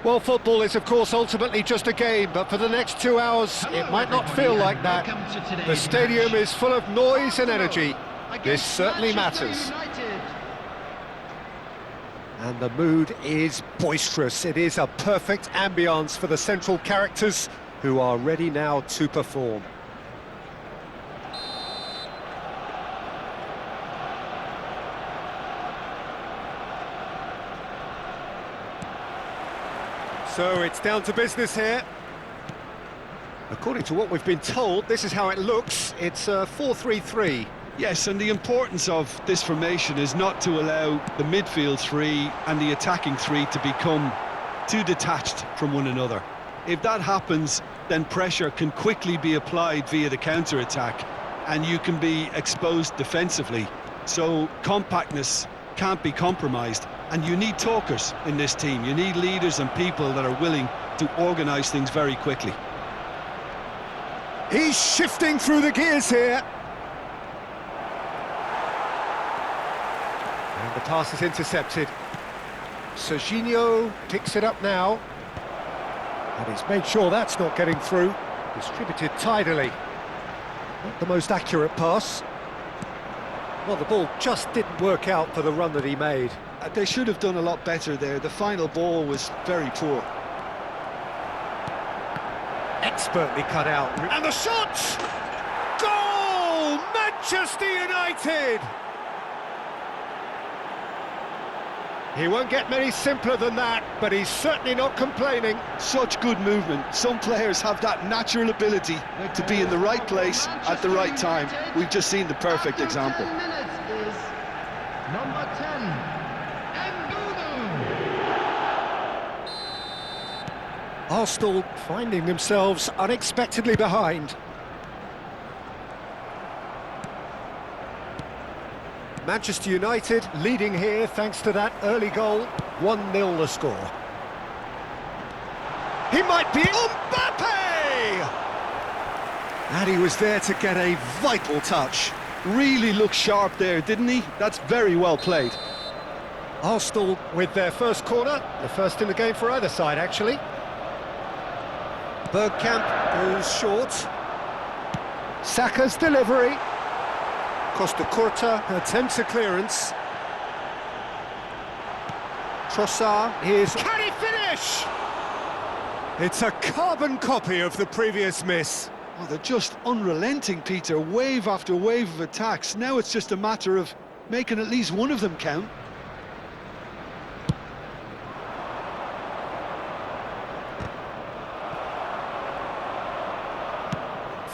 Well, football is, of course, ultimately just a game, but for the next 2 hours, it might not feel like that. The stadium is full of noise and energy. This certainly matters. And the mood is boisterous. It is a perfect ambience for the central characters who are ready now to perform. So it's down to business here. According to what we've been told, this is how it looks. It's a 4-3-3. Yes, and the importance of this formation is not to allow the midfield three and the attacking three to become too detached from one another. If that happens, then pressure can quickly be applied via the counter-attack, and you can be exposed defensively. So compactness can't be compromised, and you need talkers in this team. You need leaders and people that are willing to organise things very quickly. He's shifting through the gears here. And the pass is intercepted. Serginho picks it up now. And he's made sure that's not getting through. Distributed tidily. Not the most accurate pass. Well, the ball just didn't work out for the run that he made. They should have done a lot better there. The final ball was very poor. Expertly cut out. And the shot! Goal! Manchester United! He won't get many simpler than that, but he's certainly not complaining. Such good movement. Some players have that natural ability to be in the right place at the right time. We've just seen the perfect example. Number 10. Arsenal finding themselves unexpectedly behind. Manchester United leading here thanks to that early goal. 1-0 the score. He might be Mbappe! And he was there to get a vital touch. Really looked sharp there, didn't he? That's very well played. Arsenal with their first corner, the first in the game for either side, actually. Bergkamp goes short. Saka's delivery. Costa Curta attempts a clearance. Trossard is... Can he finish? It's a carbon copy of the previous miss. Oh, they're just unrelenting, Peter. Wave after wave of attacks. Now it's just a matter of making at least one of them count.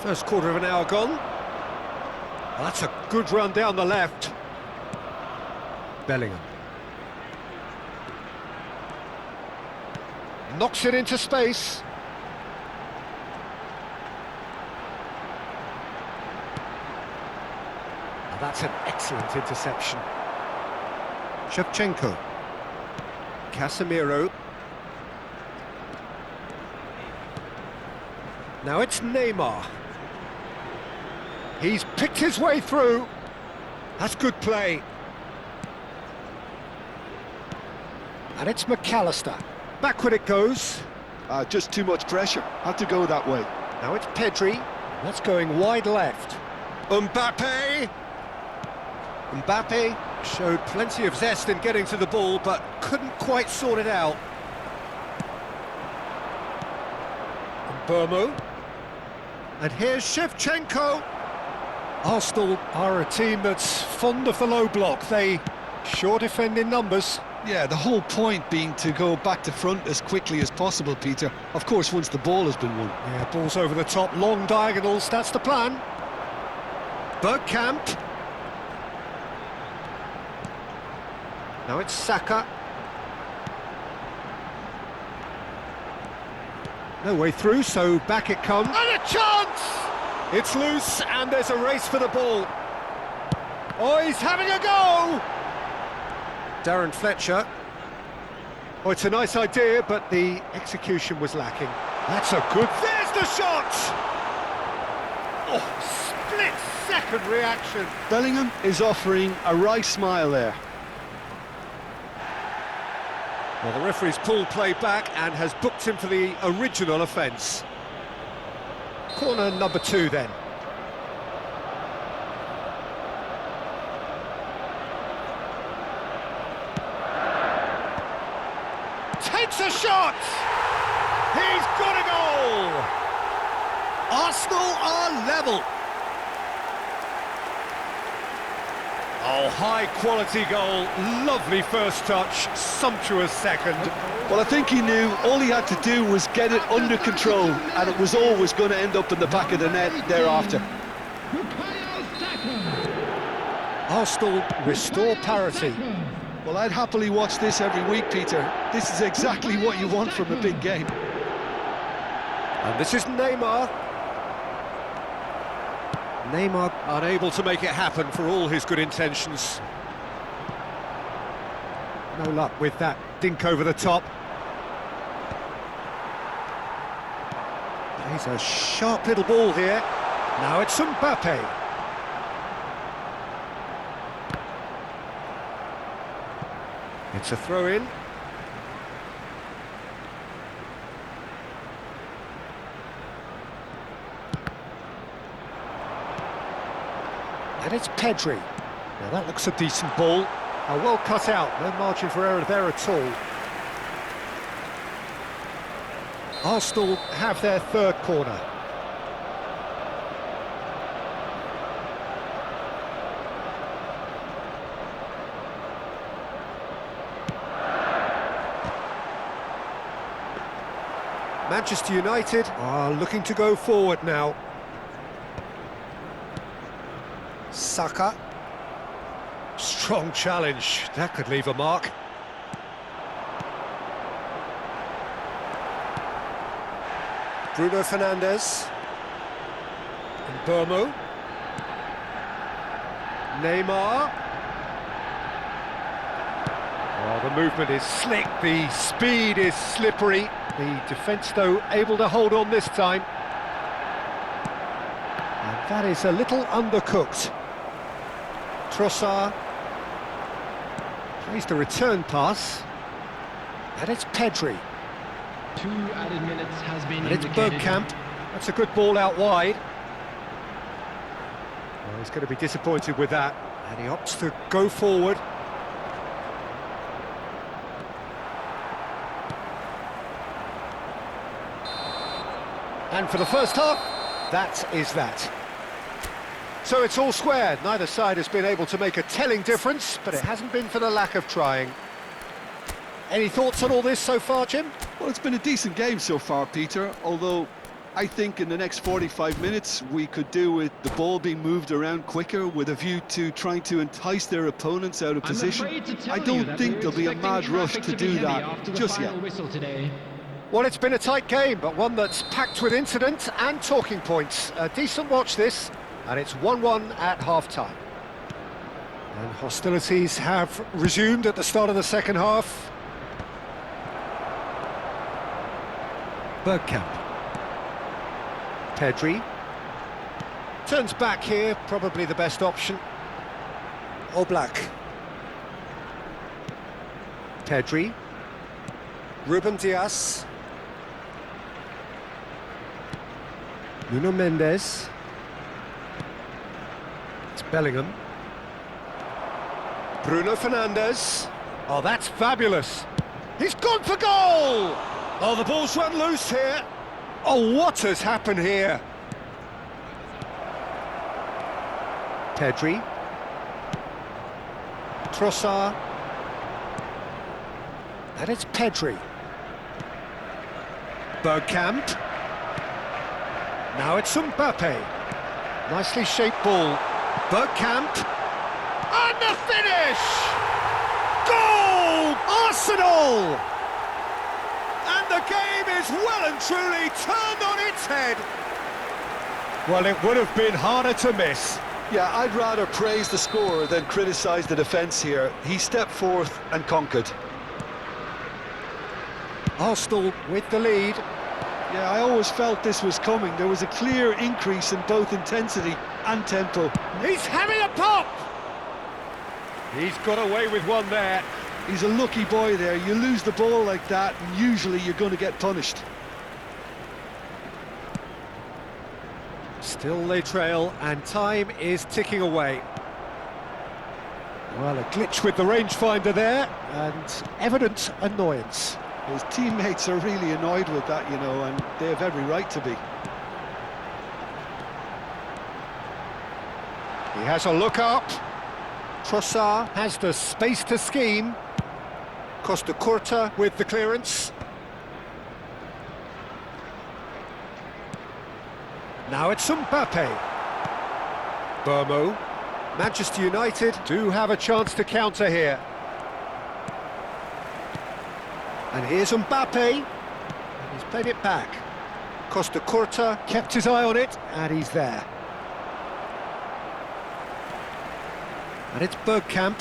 First quarter of an hour gone. Well, that's a good run down the left. Bellingham. Knocks it into space. Well, that's an excellent interception. Shevchenko. Casemiro. Now it's Neymar. He's picked his way through. That's good play. And it's McAllister. Backward it goes. Just too much pressure. Had to go that way. Now it's Pedri. That's going wide left. Mbappe. Mbappe showed plenty of zest in getting to the ball, but couldn't quite sort it out. Burmo. And here's Shevchenko. Arsenal are a team that's fond of the low block. They sure defend in numbers. Yeah, the whole point being to go back to front as quickly as possible, Peter. Of course, once the ball has been won. Yeah, ball's over the top, long diagonals, that's the plan. Bergkamp. Now it's Saka. No way through, so back it comes. And a chance! It's loose, and there's a race for the ball. Oh, he's having a go! Darren Fletcher. Oh, it's a nice idea, but the execution was lacking. That's a good... There's the shot! Oh, split-second reaction. Bellingham is offering a wry smile there. Well, the referee's pulled play back and has booked him for the original offence. Corner number 2 then. Takes a shot! He's got a goal! Arsenal are level. Oh, high-quality goal, lovely first touch, sumptuous second. Well, I think he knew all he had to do was get it under control, and it was always going to end up in the back of the net thereafter. Arsenal restore parity. Well, I'd happily watch this every week, Peter. This is exactly what you want from a big game. And this is Neymar. Neymar unable to make it happen for all his good intentions. No luck with that dink over the top. He's a sharp little ball here. Now it's Mbappe. It's a throw-in. And it's Pedri. Now that looks a decent ball. Well cut out, no margin for error there at all. Arsenal have their third corner. Manchester United are looking to go forward now. Saka. Strong challenge, that could leave a mark. Bruno Fernandes. Burmo. Neymar. Well, the movement is slick, the speed is slippery. The defence, though, able to hold on this time. And that is a little undercooked. Trossard plays the return pass, and it's Pedri. 2 added minutes has been and it's indicated. Bergkamp. That's a good ball out wide. Well, he's going to be disappointed with that, and he opts to go forward. And for the first half, that is that. So it's all square. Neither side has been able to make a telling difference, but it hasn't been for the lack of trying. Any thoughts on all this so far, Jim? Well, it's been a decent game so far, Peter, although I think in the next 45 minutes we could do with the ball being moved around quicker with a view to trying to entice their opponents out of position. I don't think there'll be a mad rush to do that just yet. Well, it's been a tight game, but one that's packed with incident and talking points. A decent watch this, and it's 1-1 at half-time. And hostilities have resumed at the start of the second half. Bergkamp. Pedri. Turns back here, probably the best option. Oblak. Pedri. Ruben Dias. Nuno Mendes. It's Bellingham. Bruno Fernandes. Oh, that's fabulous. He's gone for goal! Oh, the ball's run loose here. Oh, what has happened here? Pedri. Trossard. And it's Pedri. Bergkamp. Now it's Mbappe. Nicely shaped ball. Bergkamp. And the finish! Goal! Arsenal! And the game is well and truly turned on its head. Well, it would have been harder to miss. Yeah, I'd rather praise the scorer than criticise the defence here. He stepped forth and conquered. Arsenal with the lead. Yeah, I always felt this was coming. There was a clear increase in both intensity and tempo. He's having a pop! He's got away with one there. He's a lucky boy there. You lose the ball like that, and usually you're going to get punished. Still they trail, and time is ticking away. Well, a glitch with the rangefinder there, and evident annoyance. His teammates are really annoyed with that, you know, and they have every right to be. He has a look up. Trossard has the space to scheme. Costa Curta with the clearance. Now it's Mbappe. Burmo. Manchester United do have a chance to counter here. And here's Mbappe. And he's played it back. Costa Curta kept his eye on it, and he's there. And it's Bergkamp.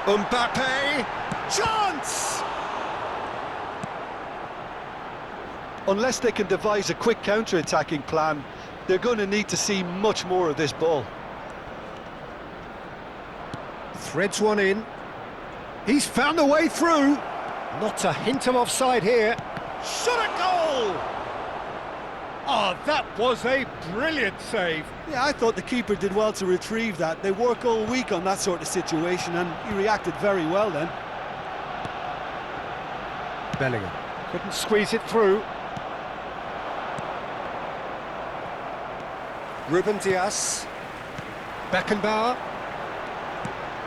Mbappe! Chance! Unless they can devise a quick counter-attacking plan, they're going to need to see much more of this ball. Threads one in. He's found a way through. Not a hint of offside here. Shot a goal! Oh, that was a brilliant save. Yeah, I thought the keeper did well to retrieve that. They work all week on that sort of situation, and he reacted very well then. Bellingham couldn't squeeze it through. Ruben Dias. Beckenbauer.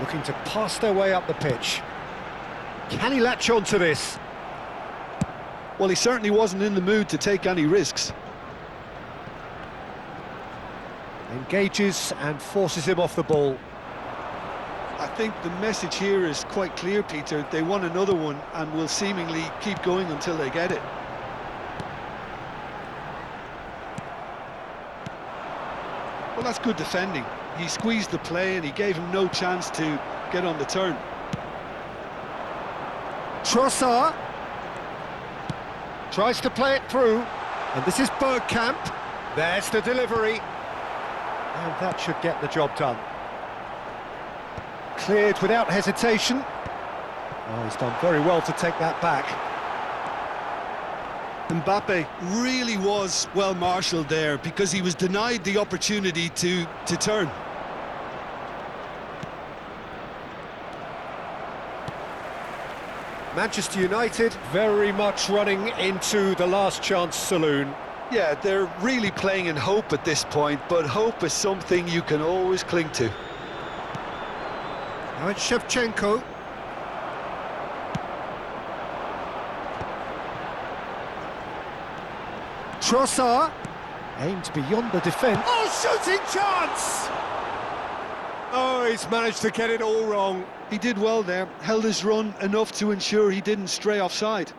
Looking to pass their way up the pitch. Can he latch on to this? Well, he certainly wasn't in the mood to take any risks. Engages and forces him off the ball. I think the message here is quite clear, Peter. They want another one and will seemingly keep going until they get it. Well, that's good defending. He squeezed the play and he gave him no chance to get on the turn. Trossard tries to play it through, and this is Bergkamp. There's the delivery, and that should get the job done. Cleared without hesitation. Oh, he's done very well to take that back. Mbappe really was well marshalled there because he was denied the opportunity to turn. Manchester United very much running into the last chance saloon. Yeah, they're really playing in hope at this point, but hope is something you can always cling to. Now it's Shevchenko. Trossard aimed beyond the defence. Oh, shooting chance! Oh, he's managed to get it all wrong. He did well there, held his run enough to ensure he didn't stray offside.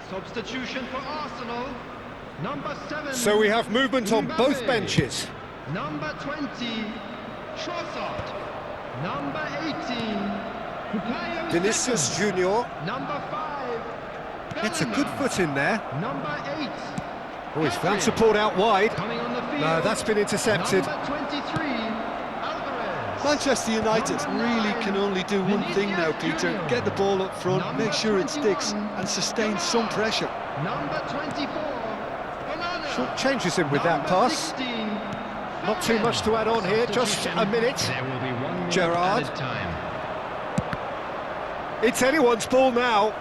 Substitution for Arsenal, number 7. So we have movement on Mbappe. both benches. Number 20, Trossard. Number 18, Bukayo Vinicius Saka. Junior Number 5, gets a good foot in there. Number 8, Oh, he's found support out wide. coming on the field. No, that's been intercepted. Number 23, Manchester United really can only do one thing now, Peter. Get the ball up front, make sure it sticks and sustain some pressure. Number 24. Onana. Short changes him with that Number pass. 16. Not too much to add on here, just a minute. There will be 1 minute Gerrard. added time. It's anyone's ball now.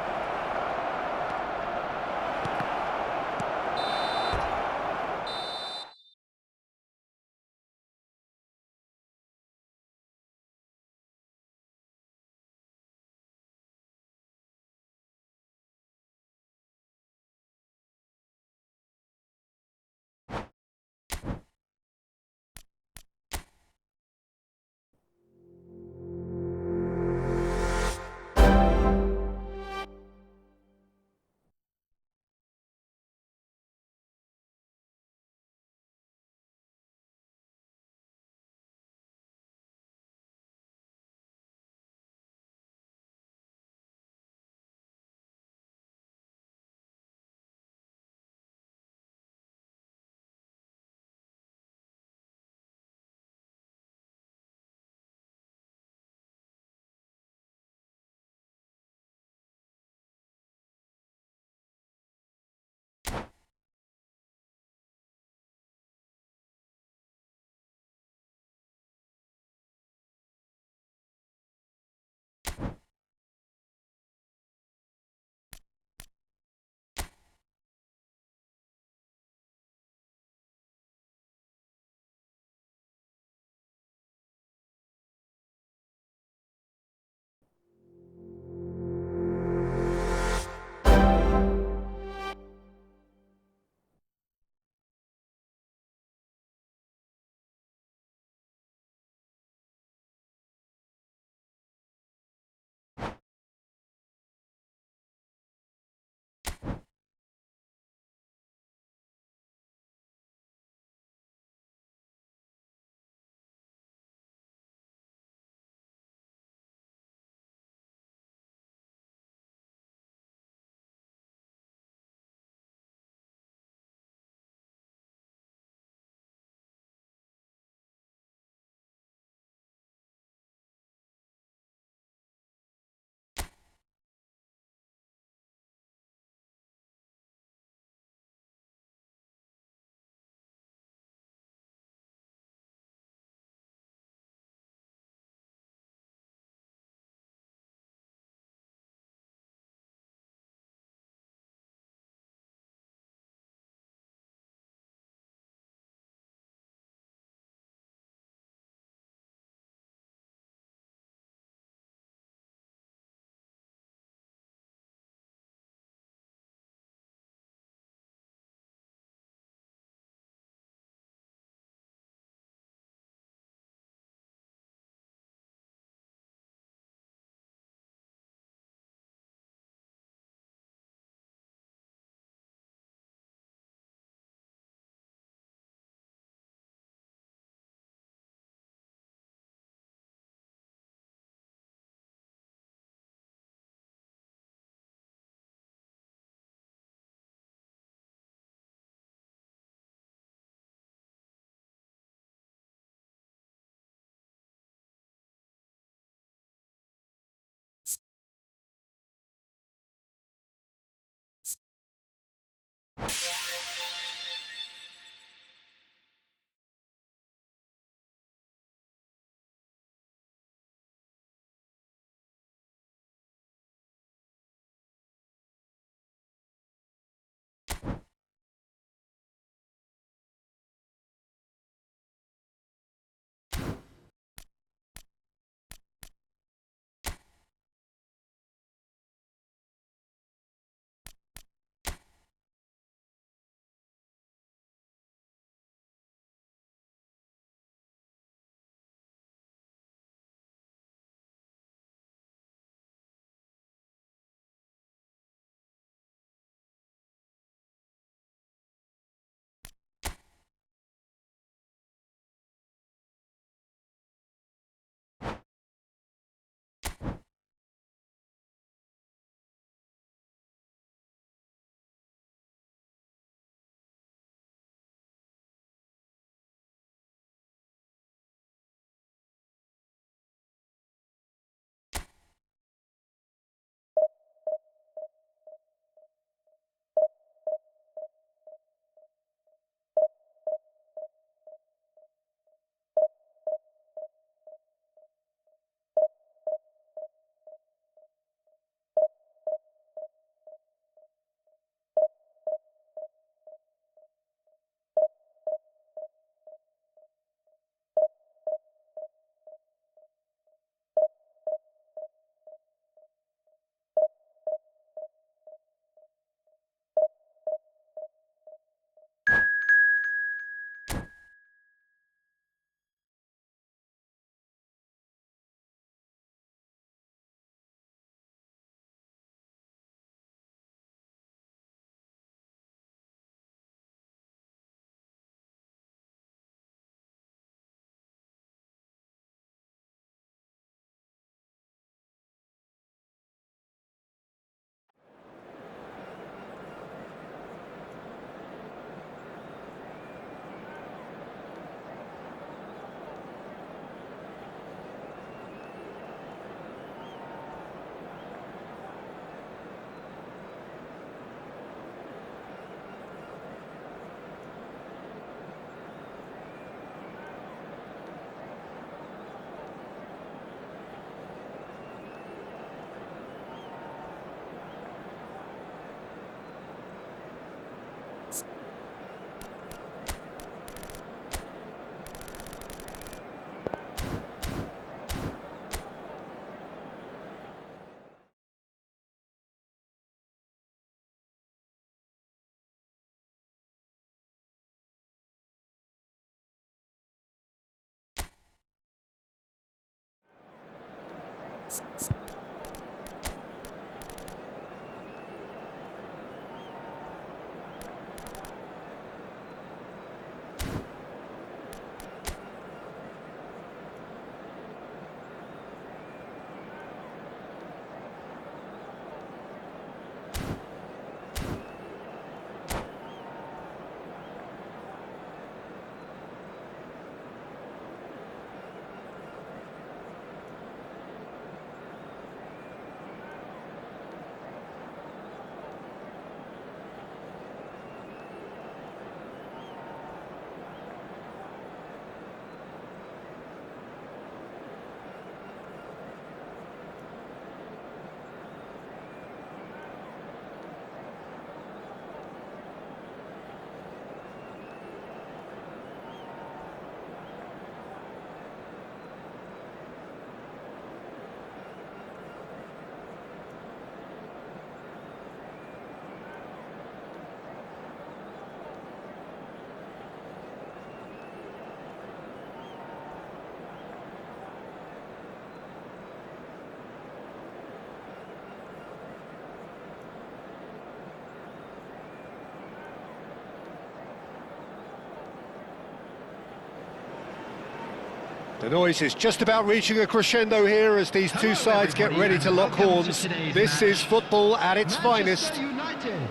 The noise is just about reaching a crescendo here as these two sides get ready to lock horns. This is football at its finest. Manchester United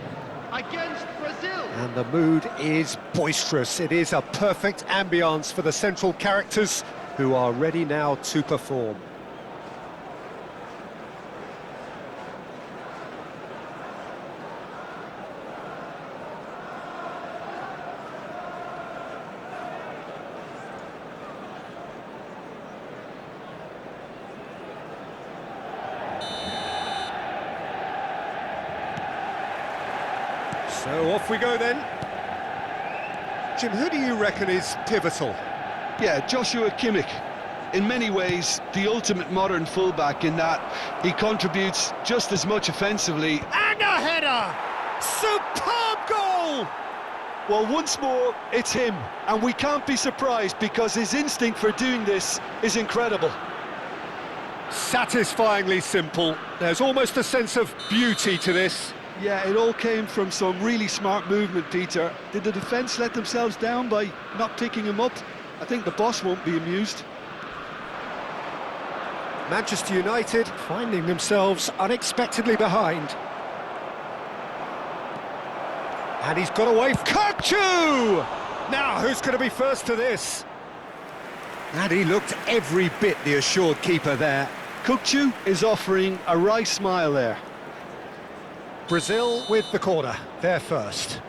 against Brazil. And the mood is boisterous. It is a perfect ambience for the central characters who are ready now to perform. So off we go then. Jim, who do you reckon is pivotal? Yeah, Joshua Kimmich. In many ways, the ultimate modern fullback in that he contributes just as much offensively. And a header! Superb goal! Well, once more, it's him. And we can't be surprised because his instinct for doing this is incredible. Satisfyingly simple. There's almost a sense of beauty to this. Yeah, it all came from some really smart movement, Peter. Did the defence let themselves down by not picking him up? I think the boss won't be amused. Manchester United finding themselves unexpectedly behind. And he's got away. Kochu! Now, who's going to be first to this? And he looked every bit the assured keeper there. Kochu is offering a wry smile there. Brazil with the corner, they're first.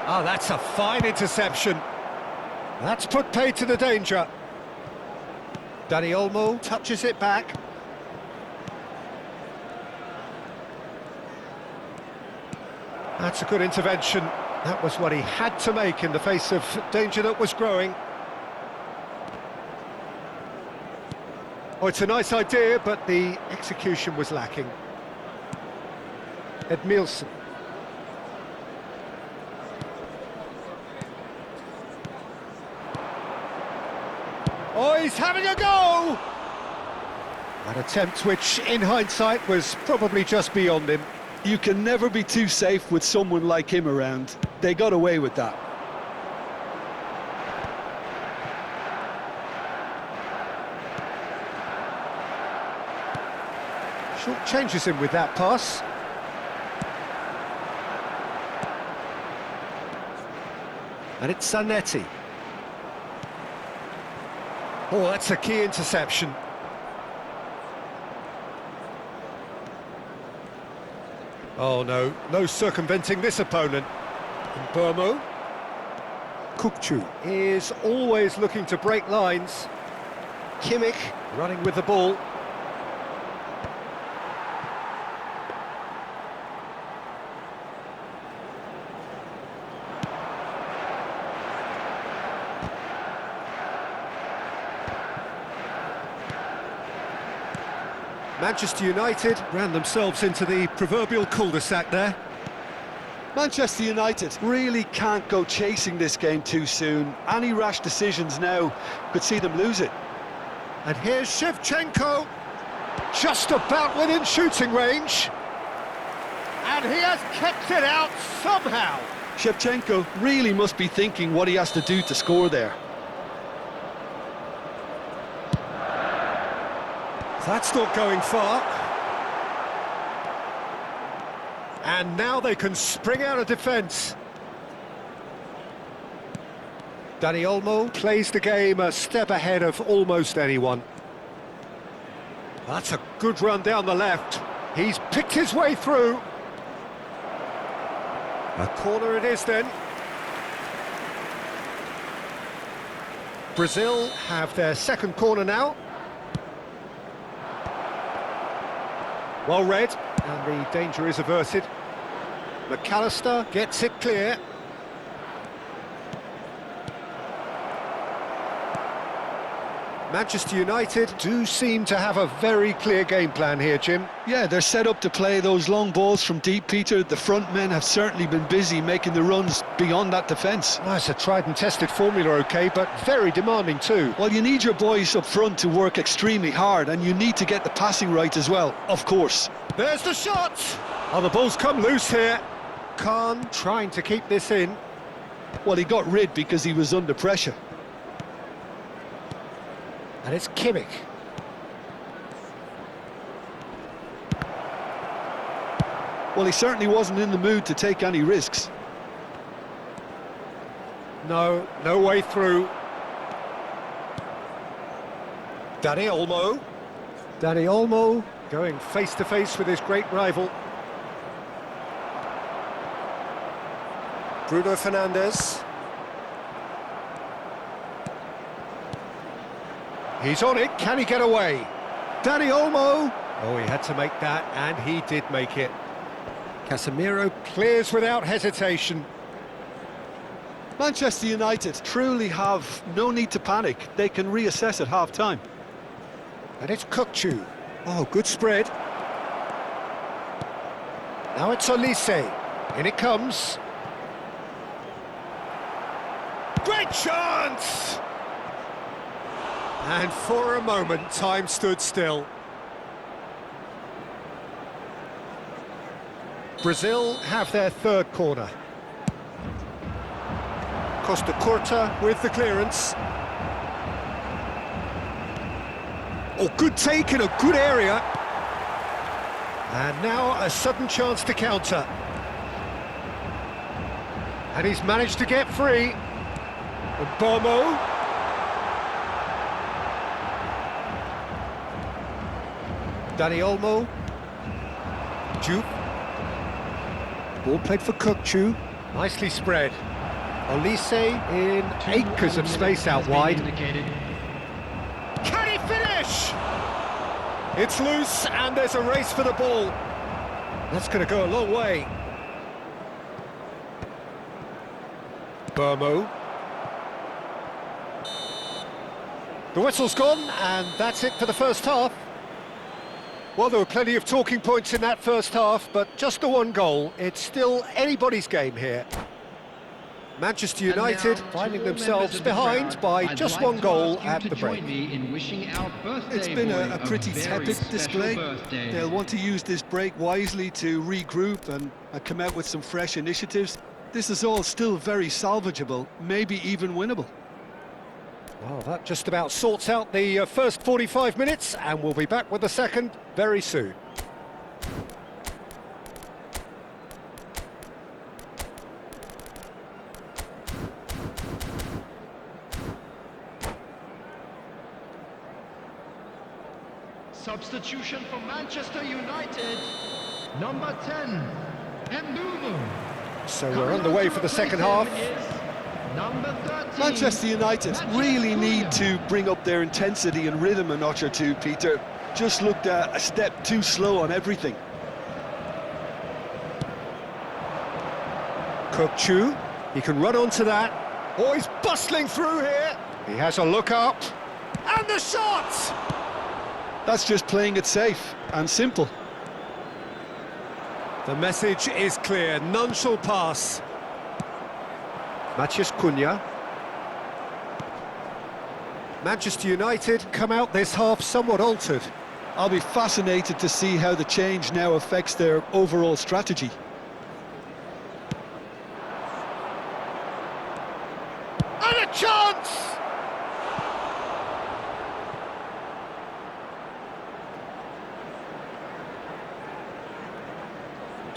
Oh, that's a fine interception. That's put paid to the danger. Dani Olmo touches it back. That's a good intervention. That was what he had to make in the face of danger that was growing. Oh, it's a nice idea, but the execution was lacking. Edmilson. Oh, he's having a go! An attempt which, in hindsight, was probably just beyond him. You can never be too safe with someone like him around. They got away with that. Short changes him with that pass. And it's Zanetti. Oh, that's a key interception. Oh no, no circumventing this opponent. And Burmo. Kukcu is always looking to break lines. Kimmich running with the ball. Manchester United ran themselves into the proverbial cul-de-sac there. Manchester United really can't go chasing this game too soon. Any rash decisions now could see them lose it. And here's Shevchenko, just about within shooting range. And he has kept it out somehow. Shevchenko really must be thinking what he has to do to score there. That's not going far. And now they can spring out of defence. Dani Olmo plays the game a step ahead of almost anyone. That's a good run down the left. He's picked his way through. A corner it is then. Brazil have their second corner now. Well read, and the danger is averted. McAllister gets it clear. Manchester United do seem to have a very clear game plan here, Jim. Yeah, they're set up to play those long balls from deep, Peter. The front men have certainly been busy making the runs beyond that defence. Well, it's a tried and tested formula, OK, but very demanding too. Well, you need your boys up front to work extremely hard, and you need to get the passing right as well, of course. There's the shot! Oh, the ball's come loose here. Khan trying to keep this in. Well, he got rid because he was under pressure. And it's Kimmich. Well, he certainly wasn't in the mood to take any risks. No way through. Dani Olmo. Dani Olmo going face-to-face with his great rival. Bruno Fernandes. He's on it, can he get away? Dani Olmo! Oh, he had to make that, and he did make it. Casemiro clears without hesitation. Manchester United truly have no need to panic. They can reassess at half-time. And it's Kukçu. Oh, good spread. Now it's Olise. In it comes. Great chance! And for a moment, time stood still. Brazil have their third corner. Costa Curta with the clearance. Oh, good take in a good area. And now a sudden chance to counter. And he's managed to get free. Bomo. Dani Olmo. Jupe. Ball played for Kukçu. Nicely spread. Olise in acres of space out wide. Can he finish? It's loose and there's a race for the ball. That's going to go a long way. Bomo. The whistle's gone and that's it for the first half. Well, there were plenty of talking points in that first half, but just the one goal. It's still anybody's game here. Manchester United finding themselves behind by just one goal at the break. It's been a pretty tepid display. They'll want to use this break wisely to regroup and come out with some fresh initiatives. This is all still very salvageable, maybe even winnable. Well, that just about sorts out the first 45 minutes, and we'll be back with the second very soon. Substitution for Manchester United, number 10, Mbeumo. So we're underway for the second half. Number 13. Manchester United really need to bring up their intensity and rhythm a notch or two, Peter. Just looked a step too slow on everything. Kukçu, he can run onto that. Oh, he's bustling through here. He has a look up. And the shot! That's just playing it safe and simple. The message is clear, none shall pass. Matheus Cunha. Manchester United come out this half somewhat altered. I'll be fascinated to see how the change now affects their overall strategy. And a chance!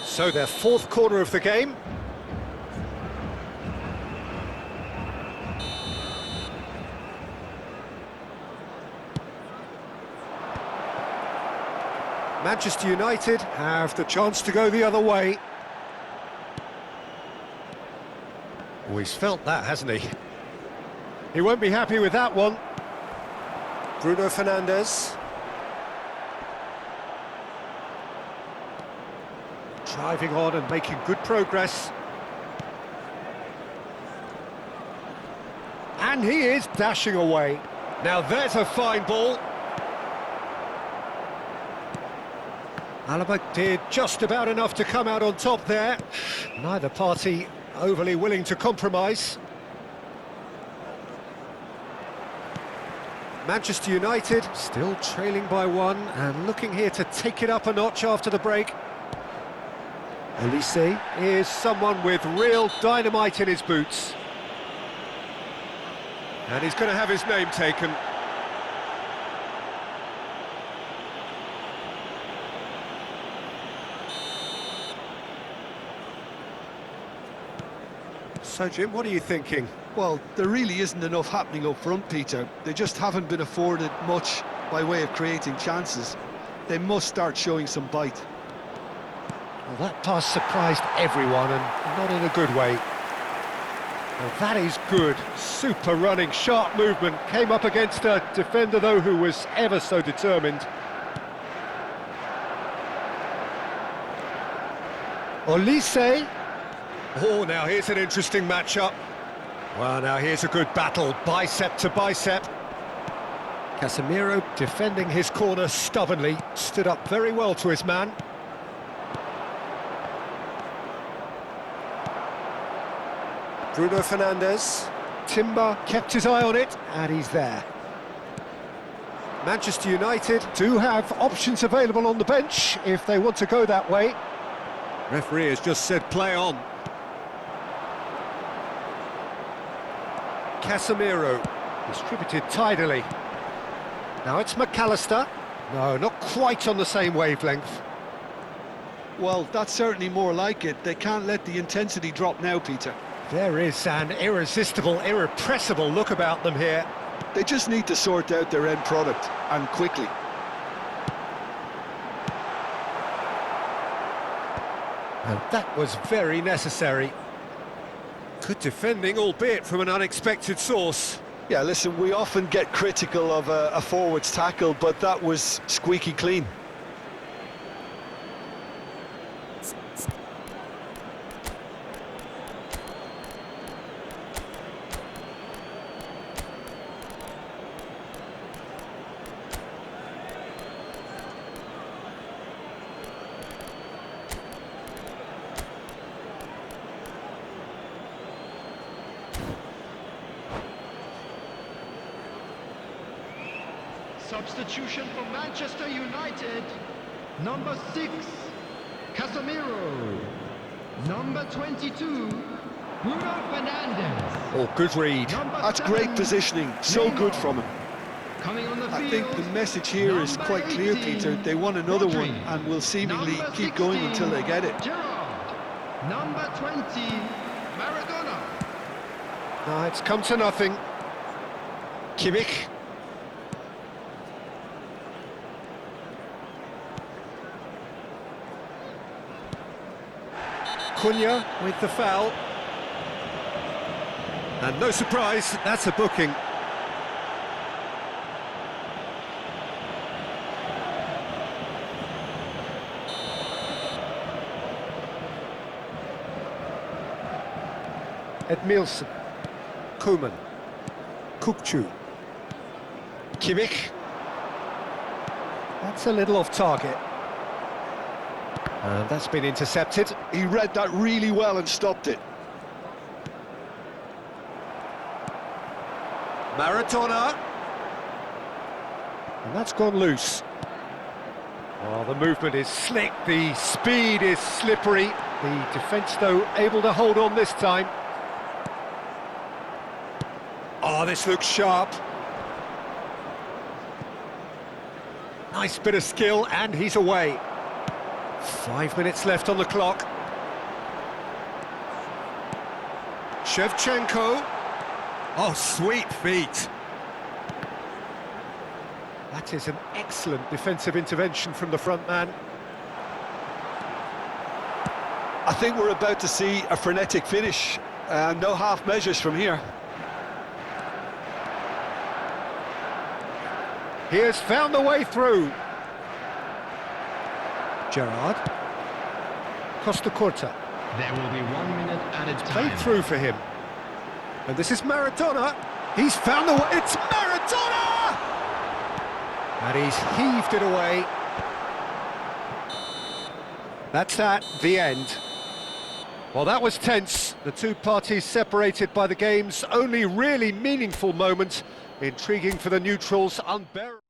So their fourth corner of the game. Manchester United have the chance to go the other way. Oh, he's felt that, hasn't he? He won't be happy with that one. Bruno Fernandes. Driving on and making good progress. And he is dashing away. Now there's a fine ball. Alaba did just about enough to come out on top there. Neither party overly willing to compromise. Manchester United still trailing by one and looking here to take it up a notch after the break. Elise is someone with real dynamite in his boots. And he's going to have his name taken. So, Jim, what are you thinking? Well, there really isn't enough happening up front, Peter. They just haven't been afforded much by way of creating chances. They must start showing some bite. Well, that pass surprised everyone, and not in a good way. Well, that is good. Super running, sharp movement. Came up against a defender, though, who was ever so determined. Olise. Oh, now here's an interesting matchup. Well, now here's a good battle, bicep to bicep. Casemiro defending his corner stubbornly, stood up very well to his man. Bruno Fernandes. Timber kept his eye on it, and he's there. Manchester United do have options available on the bench if they want to go that way. Referee has just said play on. Casemiro, distributed tidily. Now it's McAllister. No, not quite on the same wavelength. Well, that's certainly more like it. They can't let the intensity drop now, Peter. There is an irresistible, irrepressible look about them here. They just need to sort out their end product, and quickly. And that was very necessary. Good defending, albeit from an unexpected source. Yeah, listen, we often get critical of a forward's tackle, but that was squeaky clean. Substitution for Manchester United. Number 6, Casemiro. Number 22, Bruno Fernandes. Oh, good read. That's great positioning, so good from him. Coming on the field, I think the message here is quite clear, Peter. They want another one and will seemingly keep going until they get it. Gerrard. Number 20, Maradona. No, it's come to nothing. Kimmich. Cunha with the foul. And no surprise, that's a booking. Edmilson. Koeman. Kukçu. Kimmich. That's a little off target. And that's been intercepted. He read that really well and stopped it. Maradona. And that's gone loose. Oh, the movement is slick, the speed is slippery. The defence, though, able to hold on this time. Oh, this looks sharp. Nice bit of skill, and he's away. 5 minutes left on the clock. Shevchenko. Oh, sweet feet. That is an excellent defensive intervention from the front man. I think we're about to see a frenetic finish. No half measures from here. He has found the way through. Gerrard. Costa Corta. There will be 1 minute added time. Played through for him. And this is Maradona. He's found the way. It's Maradona! And he's heaved it away. That's that, the end. Well, that was tense. The two parties separated by the game's only really meaningful moment. Intriguing for the neutrals, unbearable.